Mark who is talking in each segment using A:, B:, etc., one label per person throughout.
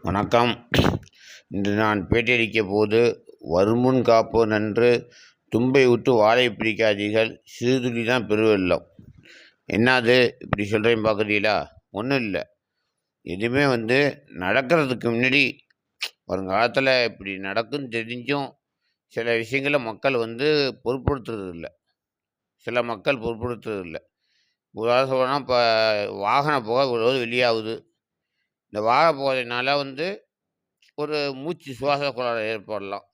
A: வணக்கம். இன்று நான் பேட்டியளிக்கப் போது, "வருமுன் காப்போ நன்று, தும்பை விட்டு வாலை பிடிக்காதீர்கள், சிறுதுளி தான் பெருவெள்ளம்." என்னது இப்படி சொல்கிறேன் பார்க்குறீங்களா? ஒன்றும் இல்லை. எதுவுமே நடக்கிறதுக்கு முன்னாடி வருங்காலத்தில் இப்படி நடக்குன்னு தெரிஞ்சும் சில விஷயங்களை மக்கள் பொருட்படுத்துறதில்ல. சில மக்கள் பொருட்படுத்துறதில்ல. உதாரணம் சொல்லணும்னா, இப்போ வாகன புகை இவ்வளவு வெளியாகுது. இந்த வாகன புகையினால ஒரு மூச்சு சுவாச கோளாறு ஏற்படலாம்.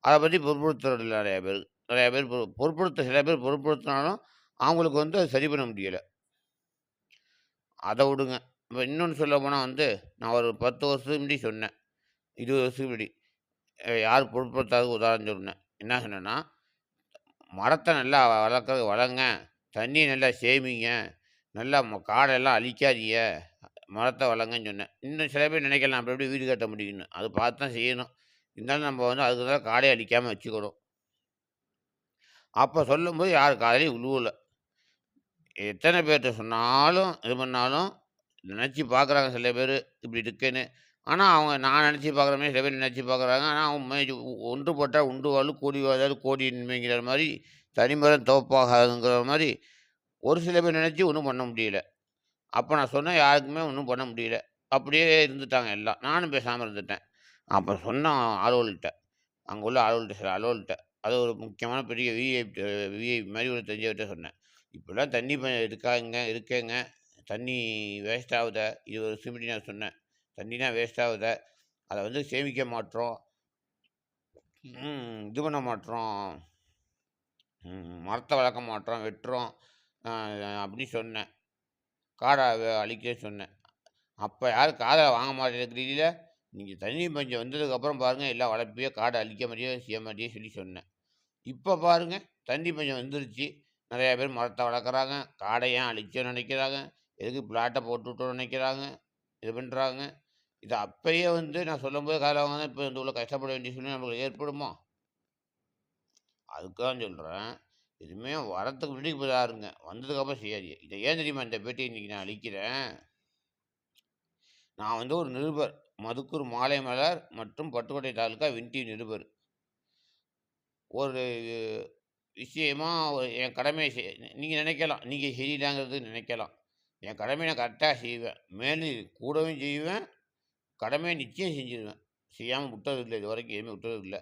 A: அதை பற்றி பொருட்படுத்துறதில்ல நிறையா பேர். நிறையா பேர் சில பேர் பொருட்படுத்தினாலும் அவங்களுக்கு அதை சரி பண்ண முடியலை. அதை விடுங்க. இப்போ இன்னொன்று சொல்ல போனால் நான் ஒரு 10 வருஷத்துக்கு முன்னாடி சொன்னேன், 20 வருஷத்துக்கு முன்னாடி யார் பொருட்படுத்தாத உதாரணம் சொன்னேன். என்ன சொன்னேன்னா, மரத்தை நல்லா வளங்க, தண்ணியை நல்லா சேமிங்க, நல்லா காடெல்லாம் அழிக்காதீங்க, மரத்தை வளங்கன்னு சொன்னேன். இன்னும் சில பேர் நினைக்கலாம், அப்படி எப்படி வீடு கட்ட முடியும்னு. அது பார்த்து தான் செய்யணும். இருந்தாலும் நம்ம அதுக்கு தான் காடை அழிக்காமல் வச்சுக்கணும். அப்போ சொல்லும்போது யார் காதலையும் உழுவலை. எத்தனை பேர்கிட்ட சொன்னாலும் இது பண்ணாலும் நினச்சி பார்க்குறாங்க சில பேர் இப்படி இருக்குன்னு. ஆனால் அவங்க நான் நினச்சி பார்க்குற மாதிரி சில பேர் நினச்சி பார்க்குறாங்க. ஆனால் அவங்க ஒன்று போட்டால் உண்டு வாழும், கோடி வாழாது கோடின்மைங்கிற மாதிரி, தனிமரம் தோப்பாகாதுங்கிற மாதிரி ஒரு சில பேர் நினச்சி ஒன்றும் பண்ண முடியல. அப்போ நான் சொன்னேன், யாருக்குமே ஒன்றும் பண்ண முடியல. அப்படியே இருந்துட்டாங்க எல்லாம். நானும் பேசாமல் இருந்துட்டேன். அப்போ சொன்னேன் ஆளுகள்கிட்ட, அங்கே உள்ள ஆளுகள்கிட்ட, சில ஆளுகள்கிட்ட, அது ஒரு முக்கியமான பெரிய விஐபி மாதிரி ஒரு தெரிஞ்சவர்கிட்ட சொன்னேன். இப்போல்லாம் தண்ணி இருக்கேங்க, தண்ணி வேஸ்ட் ஆகுத. 20 வருஷம் முன்னாடி நான் சொன்னேன், தண்ணினா வேஸ்ட் ஆகுத, அதை சேமிக்க மாட்டோம், இது பண்ண மாட்டோம், மரத்தை வளர்க்க மாட்டோம், வெட்டுறோம் அப்படின்னு சொன்னேன். காடை அழிக்க சொன்னேன். அப்போ யாரும் காதை வாங்க மாட்டேங்கிறீங்கள. நீங்கள் தண்ணி பஞ்சம் வந்ததுக்கப்புறம் பாருங்கள், எல்லாம் வளர்ப்பியோ காடை அழிக்க மாட்டியோ செய்ய மாட்டியோ சொல்லி சொன்னேன். இப்போ பாருங்கள், தண்ணி பஞ்சம் வந்துருச்சு, நிறையா பேர் மரத்தை வளர்க்குறாங்க, காடை ஏன் அழிச்சோன்னு நினைக்கிறாங்க, எதுக்கு பிளாட்டை போட்டு விட்டோன்னு நினைக்கிறாங்க, இது பண்ணுறாங்க. இது அப்போயே நான் சொல்லும்போது காலை வாங்க, இப்போ உள்ள கஷ்டப்பட வேண்டிய சூழ்நிலை நம்மளுக்கு ஏற்படுமா? அதுக்காக சொல்கிறேன், எதுவுமே வரத்துக்கு முன்னாடி இப்போ யாருங்க, வந்ததுக்கப்புறம் செய்யாதீங்க. இதை ஏன் தெரியுமா இந்த பேட்டியை இன்றைக்கி நான் அழிக்கிறேன்? நான் ஒரு நிருபர், மதுக்கூர் மாலை மலர் மற்றும் பட்டுக்கோட்டை தாலுக்கா வின்டி நிருபர். ஒரு விஷயமா என் கடமையை நீங்கள் நினைக்கலாம், நீங்கள் சரியில்லைங்கிறது நினைக்கலாம். என் கடமையை நான் கரெக்டாக செய்வேன், மேலும் கூடவும் செய்வேன், கடமையை நிச்சயம் செஞ்சிடுவேன். செய்யாமல் விட்டதில்லை, இது வரைக்கும் எதுவுமே விட்டதில்லை.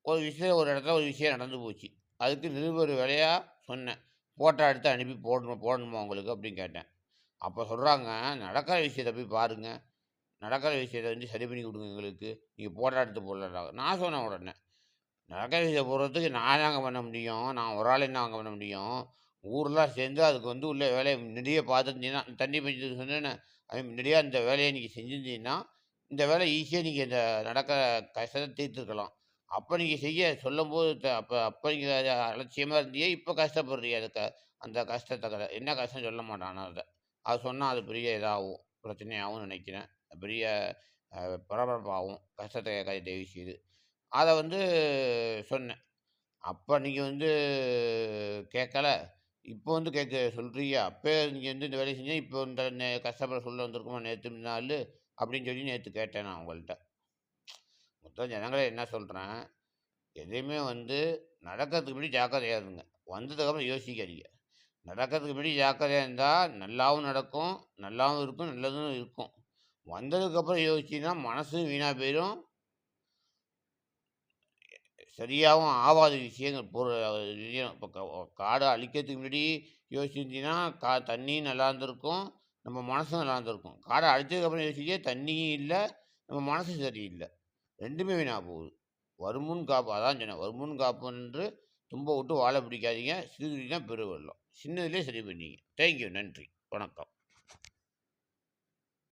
A: ஒரு இடத்துல ஒரு விஷயம் நடந்து போச்சு. அதுக்கு நிருபர் வேலையாக சொன்னேன், ஃபோட்டோ எடுத்து அனுப்பி போடணுமா உங்களுக்கு அப்படின்னு கேட்டேன். அப்போ சொல்கிறாங்க, நடக்கிற விஷயத்தை போய் பாருங்கள், நடக்கிற விஷயத்தை சரி பண்ணி கொடுங்க எங்களுக்கு, நீங்கள் ஃபோட்டோ எடுத்து போடலாங்க. நான் சொன்னேன் உடனே, நடக்கிற விஷயம் போடுறதுக்கு நான் தாங்க பண்ண முடியும், நான் ஒரு ஆள் என்ன வாங்க பண்ண முடியும், ஊரெலாம் சேர்ந்து அதுக்கு உள்ள வேலையை முன்னாடியே பார்த்துருந்தீங்கன்னா, தண்ணி பஞ்சத்துக்கு சொன்னேன்னு அது முன்னாடியே அந்த வேலையை நீங்கள் செஞ்சுருந்தீங்கன்னா, இந்த வேலை ஈஸியாக நீங்கள் இந்த நடக்கிற கஷ்டத்தை தீர்த்துருக்கலாம். அப்போ நீங்கள் செய்ய சொல்லும்போது அப்போ நீங்கள் அலட்சியமாக இருந்தீங்க, இப்போ கஷ்டப்படுறீங்க. அதுக்கு அந்த கஷ்டத்தை என்ன கஷ்டம் சொல்ல மாட்டான் அதை. அது சொன்னால் அது பெரிய இதாகும், பிரச்சனையாகவும் நினைக்கிறேன், பெரிய பரபரப்பாகும், கஷ்டத்தை கேட்காது தயவு செய்து. அதை சொன்னேன். அப்போ நீங்கள் கேட்கல, இப்போ கேட்க சொல்கிறீங்க. அப்போ நீங்கள் இந்த வேலையை செஞ்சீங்க, இப்போ இந்த கஷ்டப்பட சொல்ல வந்திருக்குமா நேற்று நாள் அப்படின்னு சொல்லி நேற்று கேட்டேன் நான் உங்கள்கிட்ட. மொத்தம் ஜனங்களே என்ன சொல்கிறேன், எதையுமே நடக்கிறதுக்கு முன்னாடி ஜாக்கிரதையாக இருங்க, வந்ததுக்கப்புறம் யோசிக்காதீங்க. நடக்கிறதுக்கு முன்னாடி ஜாக்கிரதையாக இருந்தால் நல்லாவும் நடக்கும், நல்லாவும் இருக்கும், நல்லதும் இருக்கும். வந்ததுக்கப்புறம் யோசிச்சின்னா மனசும் வீணாக போயிடும், சரியாகவும் ஆகாத விஷயங்கள் இப்போ காடை அழிக்கிறதுக்கு முன்னாடி யோசிச்சிருந்தீங்கன்னா தண்ணியும் நல்லா இருந்திருக்கும், நம்ம மனசும் நல்லா இருந்திருக்கும். காடை அழிச்சதுக்கப்புறம் யோசிச்சே தண்ணியும் இல்லை, நம்ம மனசும் சரியில்லை, ரெண்டுமே வீணாக போகுது. வருமுன் காப்பு, அதான் சொன்னேன், வருமுன் காப்பு என்று தும்ப விட்டு வாழை பிடிக்காதீங்க, சிறுதுளி தான் பெருவெள்ளம். சின்னதுலேயே சரி பண்ணிங்க. தேங்க்யூ, நன்றி, வணக்கம்.